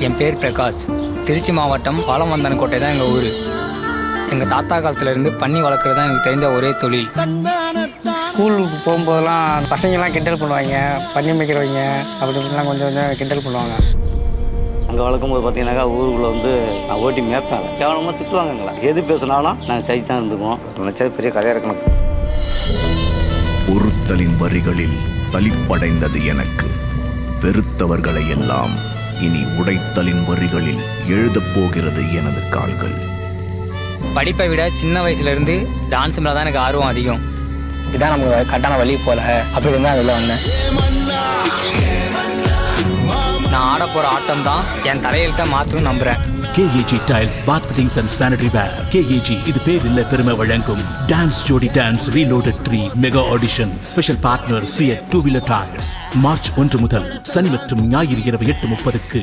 என் பேர் பிரகாஷ். திருச்சி மாவட்டம் பாலமந்தான்கோட்டை தான் எங்கள் ஊர். எங்கள் தாத்தா காலத்துலேருந்து பன்னி வளர்க்குறது தான் எனக்கு தெரிந்த ஒரே தொழில். ஸ்கூலுக்கு போகும்போதெல்லாம் பசங்கள்லாம் கிண்டல் பண்ணுவாங்க, பன்னி மேய்க்கிறவங்க அப்படி இப்படிலாம் கொஞ்சம் கொஞ்சம் கிண்டல் பண்ணுவாங்க. அங்கே வளர்க்கும்போது பார்த்தீங்கன்னாக்கா ஊருக்குள்ளே வந்து நான் ஓட்டி மேய்ப்பாங்க, கேவலமாக திட்டுவாங்கங்களா. எது பேசினாலும் நாங்கள் சைச்சு தான் இருந்துக்குவோம். நினச்சது பெரிய கதையாக இருக்கணும். பொறுத்தலின் வரிகளில் சலிப்படைந்தது எனக்கு. வெறுத்தவர்களை எல்லாம் இனி உடைத்தலின் வரிகளில் எழுதப் போகிறது எனது கால்கள். படிப்பை விட சின்ன வயசுலேருந்து டான்ஸ் மேலே தான் எனக்கு ஆர்வம் அதிகம். இதான் நமக்கு கரெக்டான வழி போல அப்படி இருந்தால் அதில் வந்தேன். நான் ஆட போகிற ஆட்டம் தான் என் தலையெழுத்தை மாற்றணும்னு நம்புகிறேன். KAG Tiles Bath Fittings and Sanitary Ware. KAG இது பேர் இல்ல பெருமை வழங்கும் dance Jodi dance reloaded 3 mega audition. Special partner CEAT 2 wheeler tyres. March 1 முதல் சனி மற்றும் ஞாயிறு இரவு 8:30க்கு.